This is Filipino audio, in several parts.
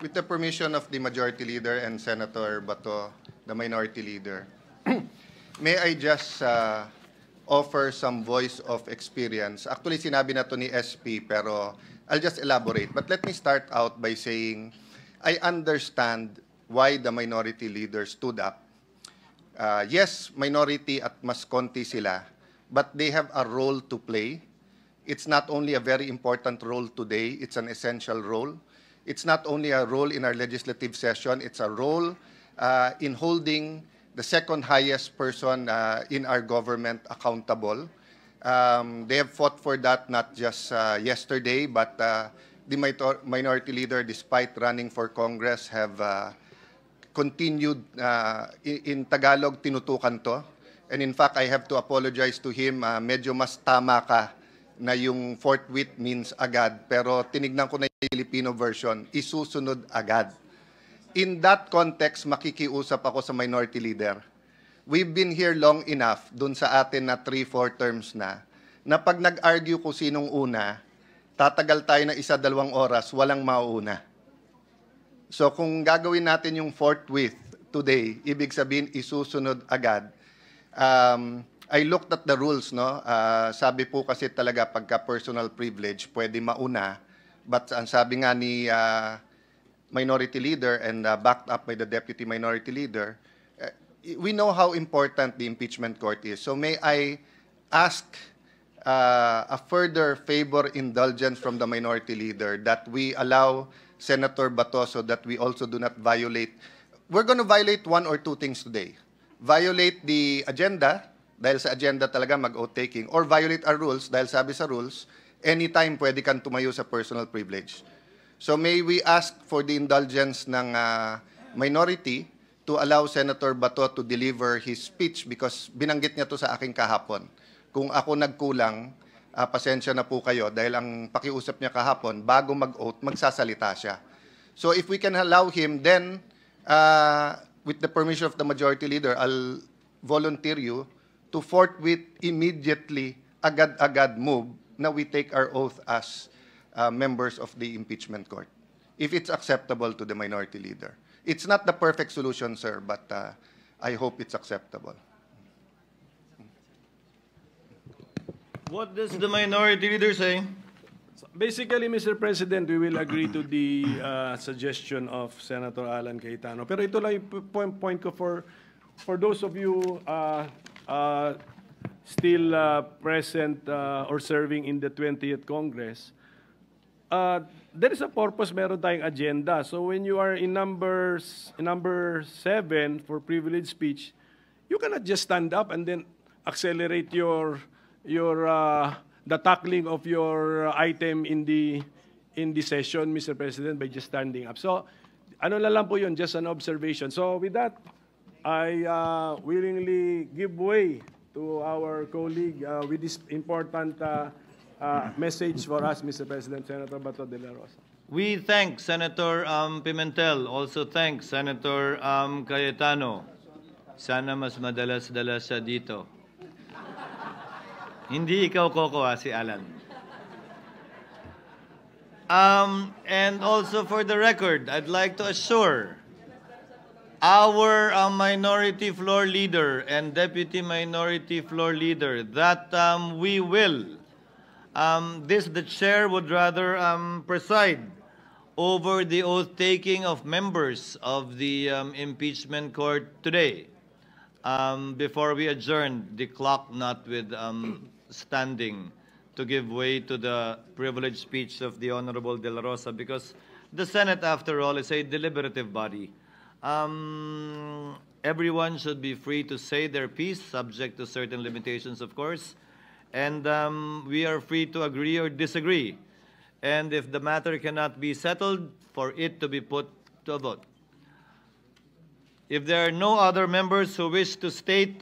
With the permission of the Majority Leader and Senator Bato, the Minority Leader, may I just offer some voice of experience? Actually, sinabi na to ni SP, pero I'll just elaborate. But let me start out by saying, I understand why the Minority Leader stood up. Yes, minority at mas konti sila, but they have a role to play. It's not only a very important role today, it's an essential role. It's not only a role in our legislative session, it's a role in holding the second highest person in our government accountable. They have fought for that not just yesterday, but the Minority Leader, despite running for Congress, have continued, in Tagalog, tinutukan to. And in fact, I have to apologize to him, medyo mas tama ka na yung forthwith means agad, pero tinignan ko na yung Filipino version, isusunod agad. In that context, makikiusap ako sa Minority Leader. We've been here long enough, dun sa atin na 3-4 terms na pag nag-argue kung sinong una, tatagal tayo na 1-2 oras, walang mauuna. So kung gagawin natin yung forthwith today, ibig sabihin isusunod agad. I looked at the rules, no? Sabi po kasi talaga pagka personal privilege, pwede mauna. But ang sabi nga ni Minority Leader and backed up by the Deputy Minority Leader, we know how important the impeachment court is. So may I ask a further favor indulgence from the Minority Leader that we allow Senator Bato so that we also do not violate. We're going to violate 1 or 2 things today. Violate the agenda, dahil sa agenda talaga mag-oath taking, or violate our rules, dahil sabi sa rules, anytime pwede kang tumayo sa personal privilege. So may we ask for the indulgence ng minority to allow Senator Bato to deliver his speech because binanggit niya to sa akin kahapon. Kung ako nagkulang, pasensya na po kayo dahil ang pakiusap niya kahapon, bago mag-oath, magsasalita siya. So if we can allow him, then with the permission of the Majority Leader, I'll volunteer you to forthwith immediately, agad-agad move na we take our oath as members of the impeachment court, if it's acceptable to the Minority Leader. It's not the perfect solution, sir, but I hope it's acceptable. What does the Minority Leader say? Basically, Mr. President, we will agree to the suggestion of Senator Alan Cayetano. Pero ito lang yung point ko for those of you still present or serving in the 20th Congress, there is a purpose, meron tayong agenda. So when you are in number 7 for privileged speech, you cannot just stand up and then accelerate the tackling of your item in the session, Mr. President, by just standing up. So ano na lang po yun, just an observation. So with that, I willingly give way to our colleague with this important message for us, Mr. President, Senator Bato de la Rosa. We thank Senator Pimentel, also thank Senator Cayetano. Sana mas madalas-dalas siya dito. Hindi ikaw, Coco, si Alan. And also for the record, I'd like to assure our Minority Floor Leader and Deputy Minority Floor Leader that we will, the chair would rather preside over the oath-taking of members of the impeachment court today. Before we adjourn, the clock not with standing to give way to the privileged speech of the Honorable De La Rosa, because the Senate, after all, is a deliberative body. Everyone should be free to say their piece, subject to certain limitations, of course, and we are free to agree or disagree. And if the matter cannot be settled, for it to be put to a vote. If there are no other members who wish to state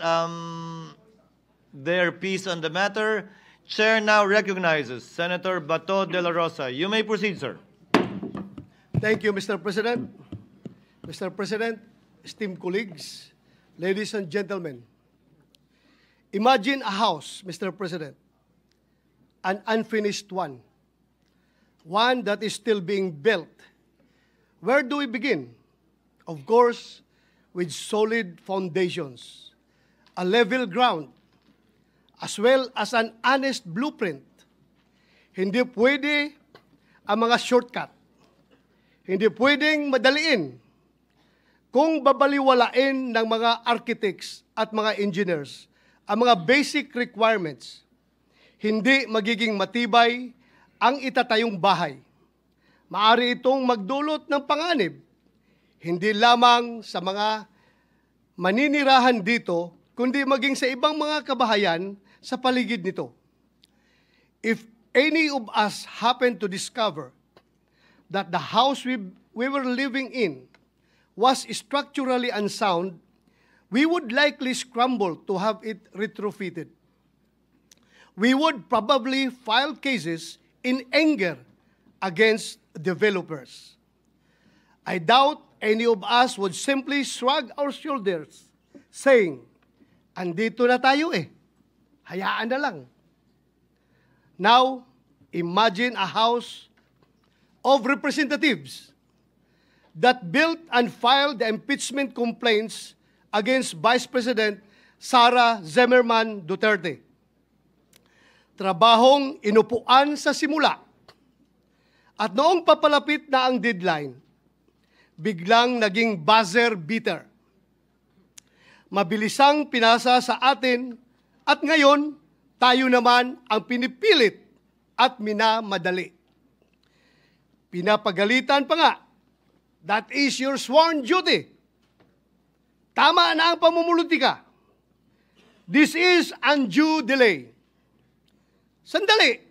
their piece on the matter, Chair now recognizes Senator Bato de la Rosa. You may proceed, sir. Thank you, Mr. President. Mr. President, esteemed colleagues, ladies and gentlemen, imagine a house, Mr. President, an unfinished one that is still being built, Where do we begin? Of course, with solid foundations, a level ground, as well as an honest blueprint. Hindi pwede ang mga shortcut. Hindi pwedeng madaliin kung babaliwalain ng mga architects at mga engineers ang mga basic requirements. Hindi magiging matibay ang itatayong bahay. Maari itong magdulot ng panganib, hindi lamang sa mga maninirahan dito, kundi maging sa ibang mga kabahayan sa paligid nito. If any of us happen to discover that the house we were living in was structurally unsound, we would likely scramble to have it retrofitted. We would probably file cases in anger against developers. I doubt any of us would simply shrug our shoulders, saying, andito na tayo hayaan na lang. Now, imagine a house of representatives that built and filed the impeachment complaints against Vice President Sara Zimmerman Duterte. Trabahong inupuan sa simula. At noong papalapit na ang deadline, biglang naging buzzer beater. Mabilisang pinasa sa atin at ngayon tayo naman ang pinipilit at minamadali. Pinapagalitan pa nga, that is your sworn duty. Tama na ang pamumulutika. This is undue delay. Sandali.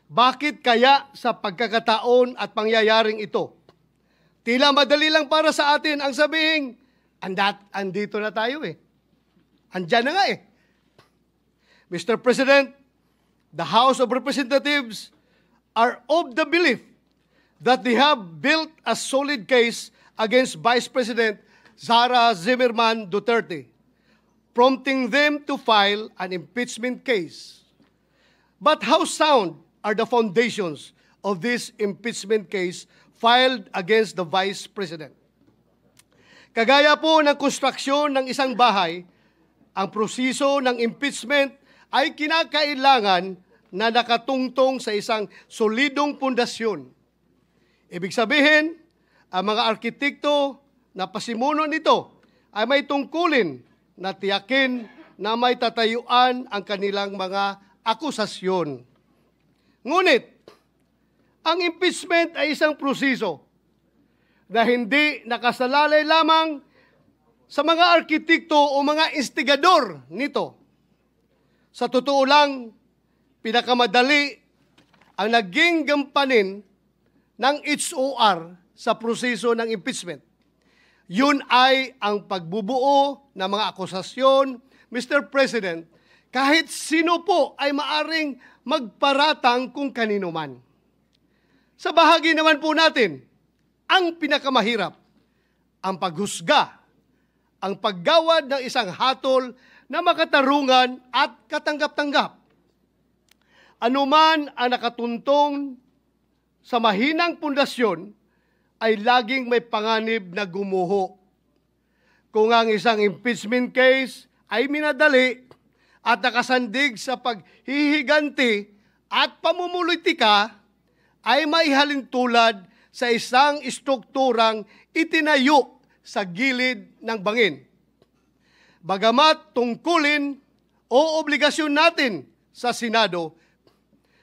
Bakit kaya sa pagkakataon at pangyayaring ito, tila madali lang para sa atin ang sabihin, andito na tayo Andyan na nga Mr. President, the House of Representatives are of the belief that they have built a solid case against Vice President Sara Zimmerman Duterte, prompting them to file an impeachment case. But how sound are the foundations of this impeachment case filed against the Vice President? Kagaya po ng konstruksyon ng isang bahay, ang proseso ng impeachment ay kinakailangan na nakatungtong sa isang solidong pundasyon. Ibig sabihin, ang mga arkitekto na pasimuno nito ay may tungkulin na tiyakin na may tatayuan ang kanilang mga akusasyon. Ngunit, ang impeachment ay isang proseso na hindi nakasalalay lamang sa mga arkitekto o mga instigador nito. Sa totoo lang, pinakamadali ang naging gampanin ng HOR sa proseso ng impeachment. Yun ay ang pagbubuo ng mga akusasyon, Mr. President, kahit sino po ay maaring magparatang kung kanino man. Sa bahagi naman po natin, ang pinakamahirap, ang paghusga, ang paggawad ng isang hatol na makatarungan at katanggap-tanggap. Anuman ang nakatuntong sa mahinang pundasyon ay laging may panganib na gumuho. Kung ang isang impeachment case ay minadali at nakasandig sa paghihiganti at pamumulitika, ay maihalin tulad sa isang strukturang itinayo sa gilid ng bangin. Bagamat tungkulin o obligasyon natin sa Senado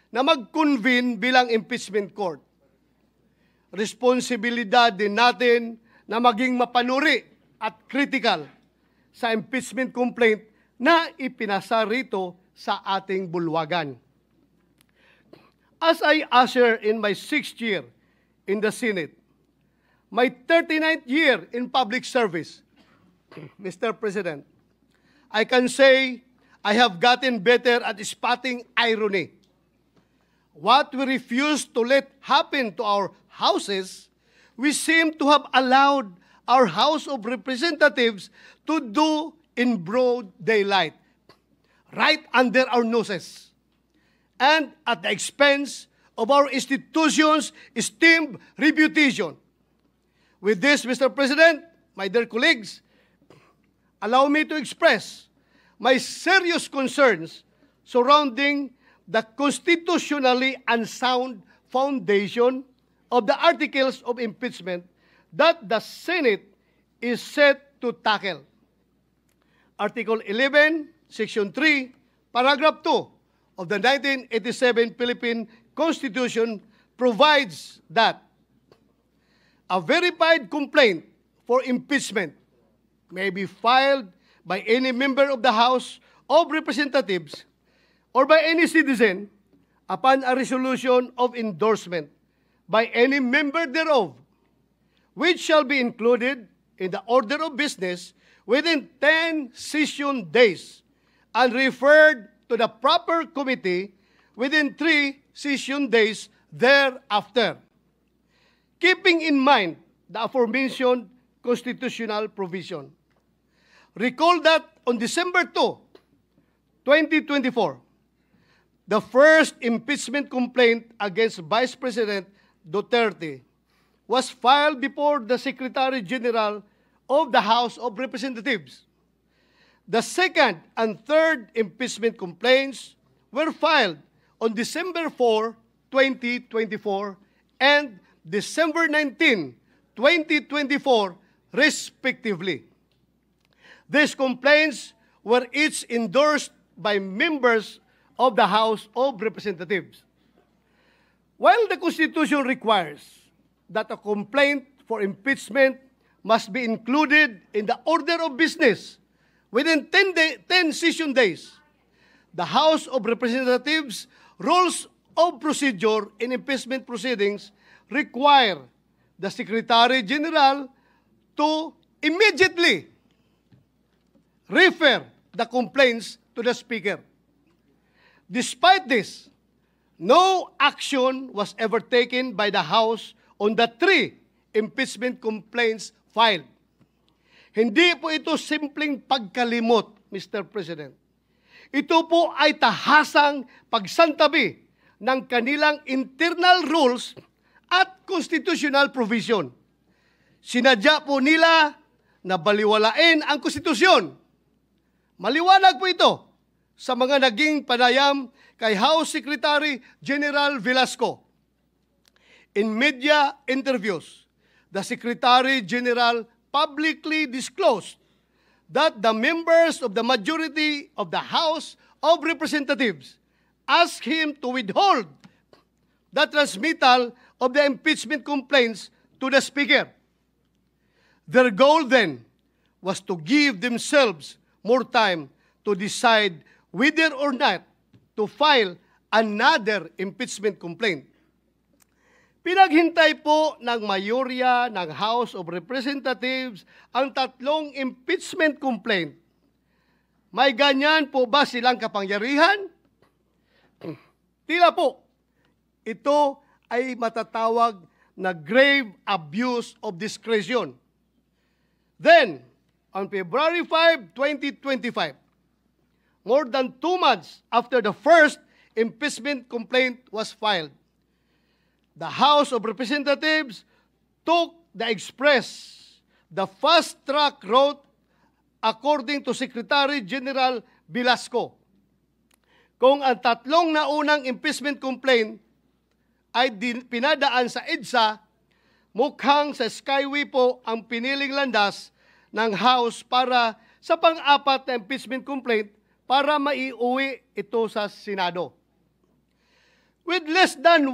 na mag-convene bilang impeachment court, responsibilidad din natin na maging mapanuri at critical sa impeachment complaint na ipinasa rito sa ating bulwagan. As I usher in my 6th year in the Senate, my 39th year in public service, Mr. President, I can say I have gotten better at spotting irony. What we refuse to let happen to our houses, we seem to have allowed our House of Representatives to do in broad daylight, right under our noses, and at the expense of our institution's esteemed reputation. With this, Mr. President, my dear colleagues, allow me to express my serious concerns surrounding the constitutionally unsound foundation of the articles of impeachment that the Senate is set to tackle. Article 11, Section 3, Paragraph 2 of the 1987 Philippine Constitution provides that a verified complaint for impeachment may be filed by any member of the House of Representatives or by any citizen upon a resolution of endorsement by any member thereof, which shall be included in the order of business within 10 session days and referred to the proper committee within 3 session days thereafter. Keeping in mind the aforementioned constitutional provision. Recall that on December 2, 2024, the first impeachment complaint against Vice President Duterte was filed before the Secretary General of the House of Representatives. The second and third impeachment complaints were filed on December 4, 2024 and December 19, 2024, respectively. These complaints were each endorsed by members of the House of Representatives. While the Constitution requires that a complaint for impeachment must be included in the order of business within 10 session days, the House of Representatives Rules of Procedure in impeachment proceedings require the Secretary General to immediately refer the complaints to the Speaker. Despite this, no action was ever taken by the House on the 3 impeachment complaints filed. Hindi po ito simpleng pagkalimot, Mr. President. Ito po ay tahasang pagsantabi ng kanilang internal rules at constitutional provision. Sinadya po nila na baliwalain ang konstitusyon. Maliwanag po ito sa mga naging panayam kay House Secretary General Velasco. In media interviews, the Secretary General publicly disclosed that the members of the majority of the House of Representatives asked him to withhold the transmittal of the impeachment complaints to the Speaker. Their goal then was to give themselves more time to decide whether or not to file another impeachment complaint. Pinaghintay po ng mayorya ng House of Representatives ang 3 impeachment complaint. May ganyan po ba silang kapangyarihan? Tila po, ito ay matatawag na grave abuse of discretion. Then, on February 5, 2025, more than 2 months after the first impeachment complaint was filed, the House of Representatives took the fast-track route according to Secretary General Velasco. Kung ang 3 naunang impeachment complaint ay pinadaan sa EDSA, mukhang sa Skyway po ang piniling landas ng House para sa pang-4 na impeachment complaint para maiuwi ito sa Senado. With less than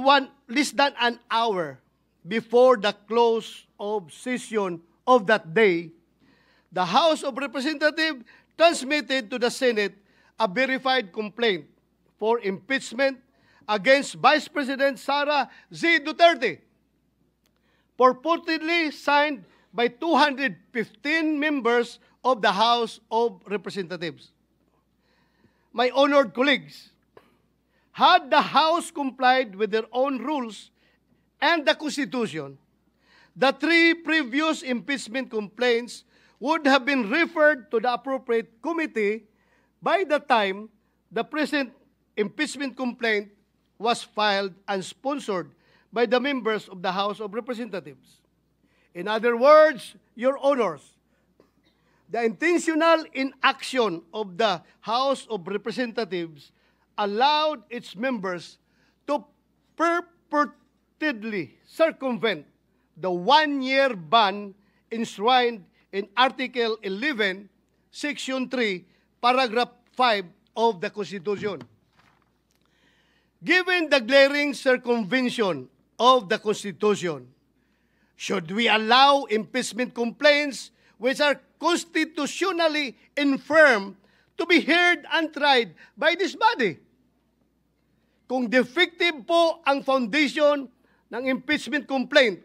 an hour before the close of session of that day, the House of Representatives transmitted to the Senate a verified complaint for impeachment against Vice President Sara Z. Duterte, purportedly signed by 215 members of the House of Representatives. My honored colleagues, had the House complied with their own rules and the Constitution, the 3 previous impeachment complaints would have been referred to the appropriate committee by the time the present impeachment complaint was filed and sponsored by the members of the House of Representatives. In other words, Your Honors, the intentional inaction of the House of Representatives allowed its members to purportedly circumvent the one-year ban enshrined in Article 11, Section 3, Paragraph 5 of the Constitution. Given the glaring circumvention of the Constitution, should we allow impeachment complaints which are constitutionally infirm to be heard and tried by this body? Kung defective po ang foundation ng impeachment complaint,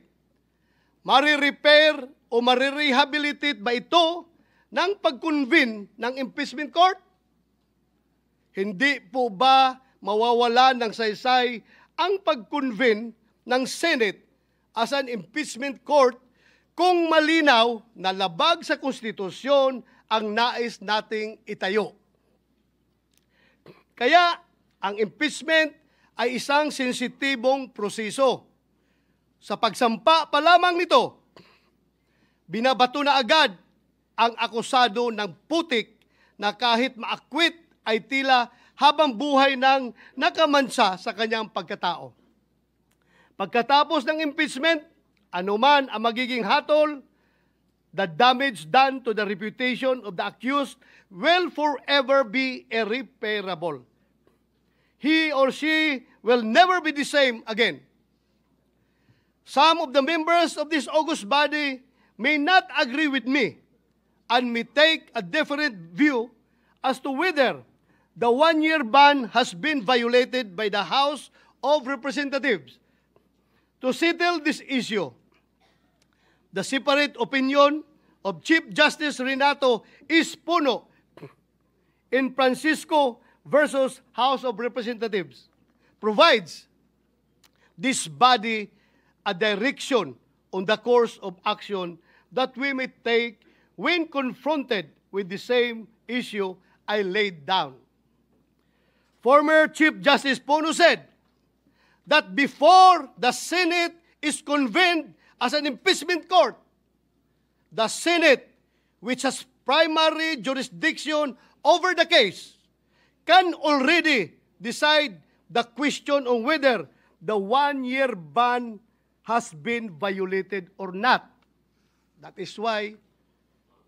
marirepair o marirehabilitate ba ito ng pag-convene ng impeachment court? Hindi po ba mawawala ng saysay ang pag-convene ng Senate as an impeachment court kung malinaw na labag sa konstitusyon ang nais nating itayo? Kaya ang impeachment ay isang sensitibong proseso. Sa pagsampa pa lamang nito, binabato na agad ang akusado ng putik na kahit maakwit ay tila habang buhay nang nakamansa sa kanyang pagkatao. Pagkatapos ng impeachment, anuman ang magiging hatol, the damage done to the reputation of the accused will forever be irreparable. He or she will never be the same again. Some of the members of this august body may not agree with me and may take a different view as to whether the one-year ban has been violated by the House of Representatives. To settle this issue, the separate opinion of Chief Justice Renato Espuno in Francisco versus House of Representatives provides this body a direction on the course of action that we may take when confronted with the same issue I laid down. Former Chief Justice Puno said that before the Senate is convened as an impeachment court, the Senate, which has primary jurisdiction over the case, can already decide the question on whether the one-year ban has been violated or not. That is why,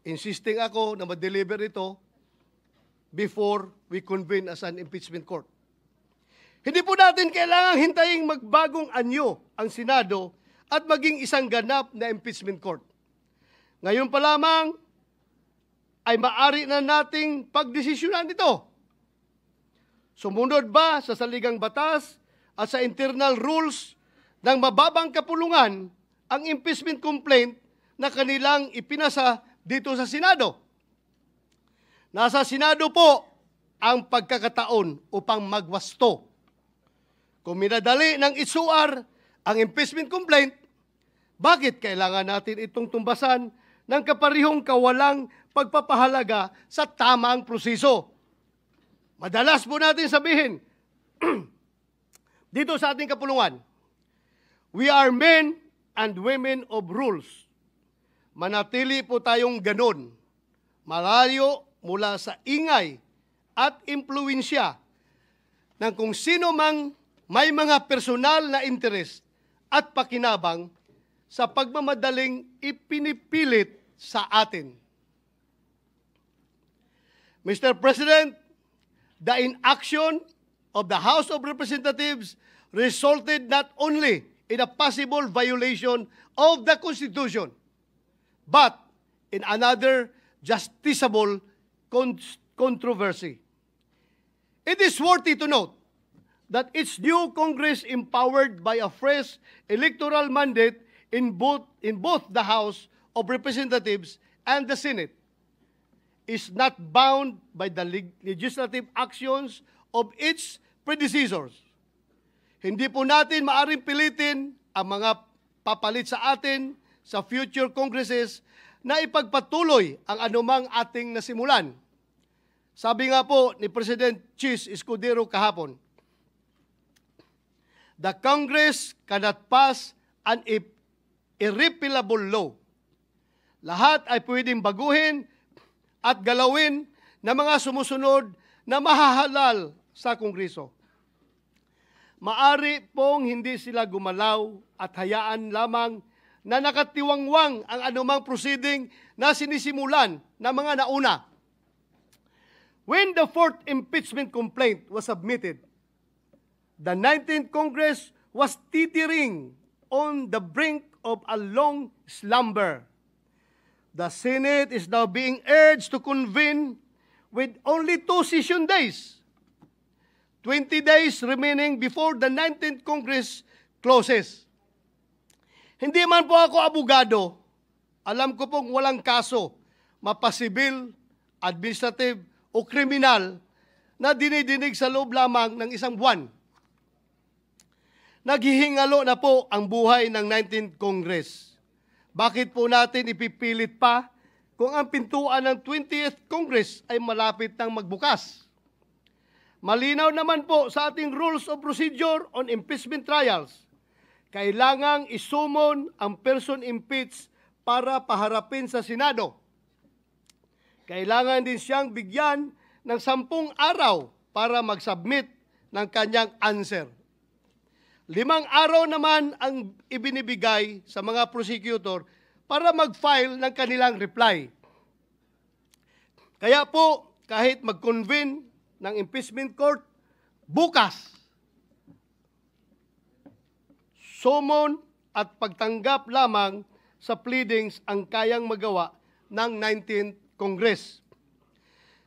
insisting ako na ma-deliver ito before we convene as an impeachment court. Hindi po natin kailangang hintaying magbagong anyo ang Senado at maging isang ganap na impeachment court. Ngayon pa lamang ay maaari na nating pagdesisyonan ito. Sumunod ba sa saligang batas at sa internal rules ng mababang kapulungan ang impeachment complaint na kanilang ipinasa dito sa Senado? Nasa Senado po ang pagkakataon upang magwasto. Kung minadali ng isuar ang impeachment complaint, bakit kailangan natin itong tumbasan ng kaparihong kawalang pagpapahalaga sa tamang proseso? Madalas po natin sabihin, dito sa ating kapulungan, we are men and women of rules. Manatili po tayong ganon, malayo mula sa ingay at impluensya ng kung sino mang may mga personal na interes at pakinabang sa pagmamadaling ipinipilit sa atin. Mr. President, the inaction of the House of Representatives resulted not only in a possible violation of the Constitution, but in another justiciable controversy. It is worthy to note that its new Congress, empowered by a fresh electoral mandate in both the House of Representatives and the Senate, is not bound by the legislative actions of its predecessors. Hindi po natin maaring pilitin ang mga papalit sa atin sa future Congresses na ipagpatuloy ang anumang ating nasimulan. Sabi nga po ni President Chis Escudero kahapon, the Congress cannot pass an irrepealable law. Lahat ay pwedeng baguhin at galawin ng mga sumusunod na mahahalal sa Kongreso. Maari pong hindi sila gumalaw at hayaan lamang na nakatiwangwang ang anumang proceeding na sinisimulan ng mga nauna. When the fourth impeachment complaint was submitted, the 19th Congress was teetering on the brink of a long slumber. The Senate is now being urged to convene with only 2 session days, 20 days remaining before the 19th Congress closes. Hindi man po ako abogado, alam ko pong walang kaso, mapasibil, administrative, o kriminal na dinidinig sa loob lamang ng isang buwan. Naghihingalo na po ang buhay ng 19th Congress. Bakit po natin ipipilit pa kung ang pintuan ng 20th Congress ay malapit nang magbukas? Malinaw naman po sa ating Rules of Procedure on Impeachment Trials, kailangang isumon ang person impeached para paharapin sa Senado. Kailangan din siyang bigyan ng 10 araw para mag-submit ng kanyang answer. 5 araw naman ang ibinibigay sa mga prosecutor para mag-file ng kanilang reply. Kaya po, kahit mag-convene ng impeachment court, bukas, summon at pagtanggap lamang sa pleadings ang kayang magawa ng 19th Congress.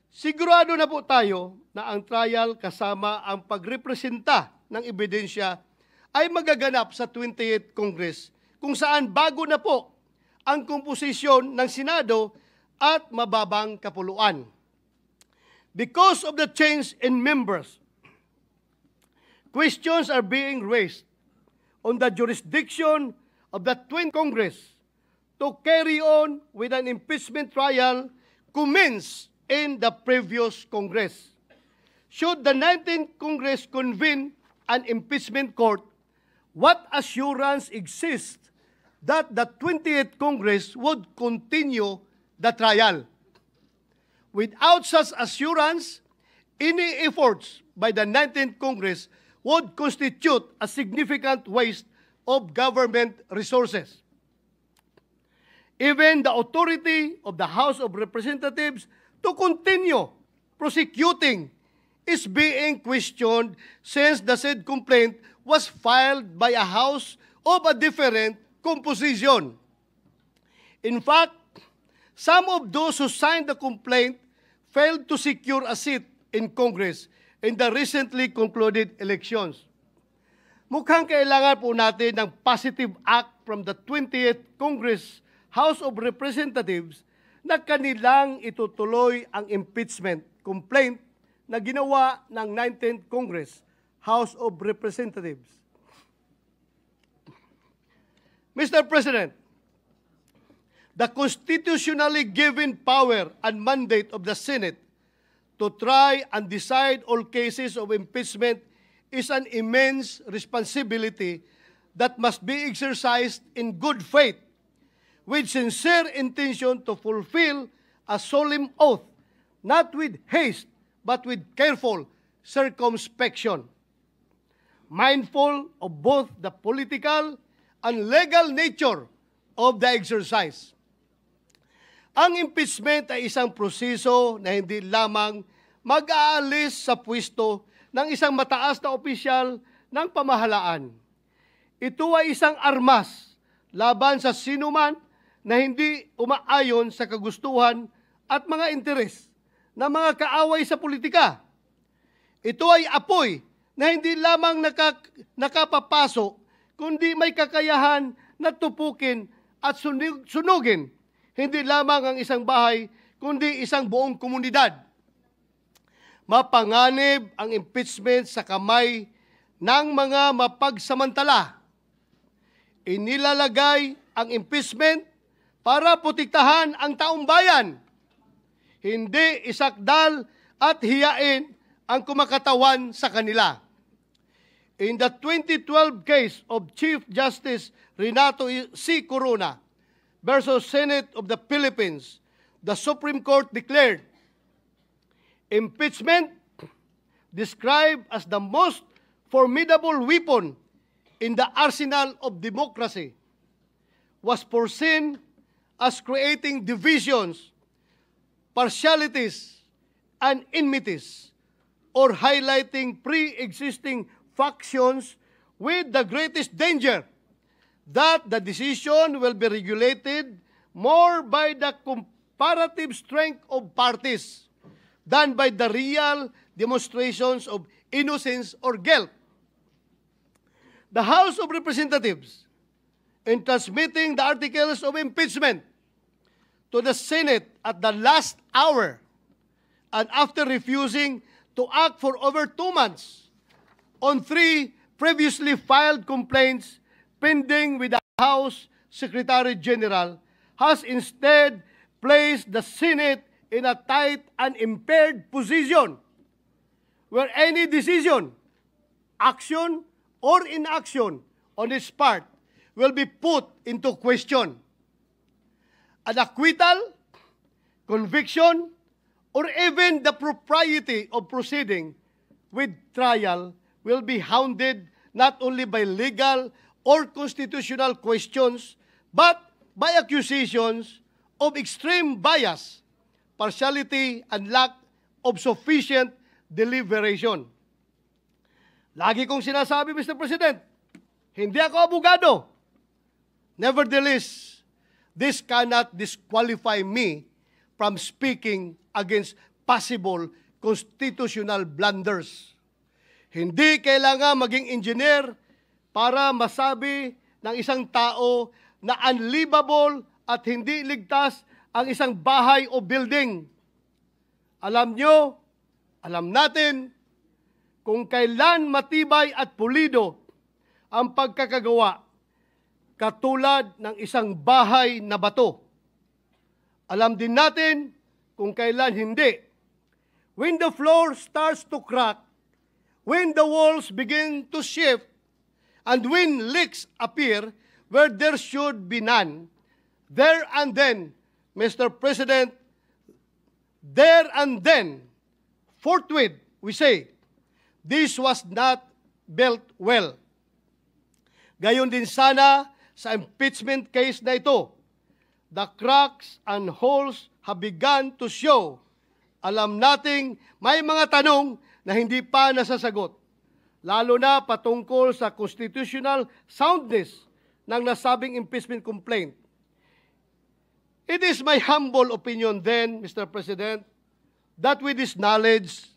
Sigurado na po tayo na ang trial kasama ang pagrepresenta ng ebidensya ay magaganap sa 20th Congress, kung saan bago na po ang komposisyon ng Senado at mababang kapuluan. Because of the change in members, questions are being raised on the jurisdiction of the 20th Congress to carry on with an impeachment trial commenced in the previous Congress. Should the 19th Congress convene an impeachment court, what assurance exists that the 20th Congress would continue the trial? Without such assurance, any efforts by the 19th Congress would constitute a significant waste of government resources. Even the authority of the House of Representatives to continue prosecuting is being questioned since the said complaint was filed by a House of a different composition. In fact, some of those who signed the complaint failed to secure a seat in Congress in the recently concluded elections. Mukhang kailangan po natin ng positive act from the 20th Congress House of Representatives na kanilang itutuloy ang impeachment complaint na ginawa ng 19th Congress House of Representatives. Mr. President, the constitutionally given power and mandate of the Senate to try and decide all cases of impeachment is an immense responsibility that must be exercised in good faith, with sincere intention to fulfill a solemn oath, not with haste, but with careful circumspection, mindful of both the political and legal nature of the exercise. Ang impeachment ay isang proseso na hindi lamang mag-aalis sa pwesto ng isang mataas na opisyal ng pamahalaan. Ito ay isang armas laban sa sinuman na hindi umaayon sa kagustuhan at mga interes ng mga kaaway sa politika. Ito ay apoy na hindi lamang nakapapasok, kundi may kakayahan na tupukin at sunugin hindi lamang ang isang bahay, kundi isang buong komunidad. Mapanganib ang impeachment sa kamay ng mga mapagsamantala. Inilalagay ang impeachment para protektahan ang taong bayan, hindi isakdal at hiyain ang kumakatawan sa kanila. in the 2012 case of Chief Justice Renato C. Corona versus Senate of the Philippines, the Supreme Court declared impeachment, described as the most formidable weapon in the arsenal of democracy, was foreseen as creating divisions, partialities, and enmities, or highlighting pre-existing factions, with the greatest danger that the decision will be regulated more by the comparative strength of parties than by the real demonstrations of innocence or guilt. The House of Representatives, in transmitting the articles of impeachment to the Senate at the last hour, and after refusing to act for over 2 months on 3 previously filed complaints pending with the House Secretary General, has instead placed the Senate in a tight and impaired position where any decision, action, or inaction on its part will be put into question. An acquittal, conviction, or even the propriety of proceeding with trial will be hounded not only by legal or constitutional questions, but by accusations of extreme bias, partiality, and lack of sufficient deliberation. Lagi kong sinasabi, Mr. President, hindi ako abogado. Nevertheless, this cannot disqualify me from speaking against possible constitutional blunders. Hindi kailangan maging engineer para masabi ng isang tao na unlivable at hindi ligtas ang isang bahay o building. Alam nyo, alam natin, kung kailan matibay at pulido ang pagkakagawa katulad ng isang bahay na bato. Alam din natin kung kailan hindi. When the floor starts to crack, when the walls begin to shift, and when leaks appear where there should be none, there and then, Mr. President, there and then, forthwith, we say, this was not built well. Gayon din sana sa impeachment case na ito. The cracks and holes have begun to show. Alam nating may mga tanong na hindi pa nasasagot, lalo na patungkol sa constitutional soundness ng nasabing impeachment complaint. It is my humble opinion then, Mr. President, that with this knowledge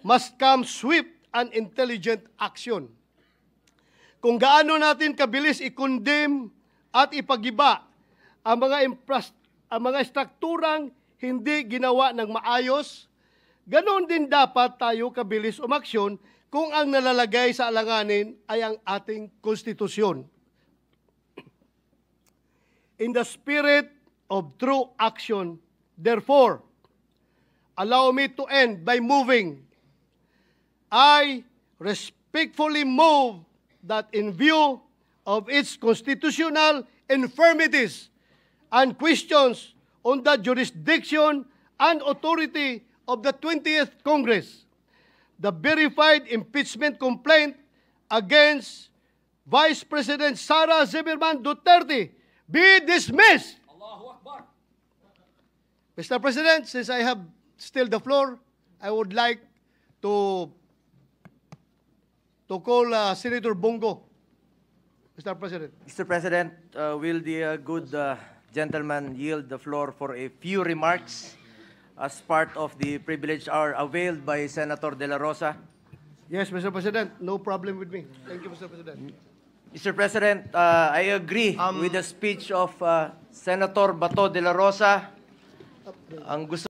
must come swift and intelligent action. Kung gaano natin kabilis i-condemn at ipagiba ang mga strukturang hindi ginawa ng maayos, ganon din dapat tayo kabilis umaksyon kung ang nalalagay sa alanganin ay ang ating konstitusyon. In the spirit of true action, therefore, allow me to end by moving. I respectfully move that in view of its constitutional infirmities and questions on the jurisdiction and authority of the 20th Congress, the verified impeachment complaint against Vice President Sara Zimmerman Duterte be dismissed. Mr. President, since I have still the floor, I would like to call Senator Bongo. Mr. President. Mr. President, will the good gentleman yield the floor for a few remarks as part of the privilege hour availed by Senator De La Rosa? Yes, Mr. President. No problem with me. Thank you, Mr. President. Mr. President, I agree with the speech of Senator Bato De La Rosa. Ang gusto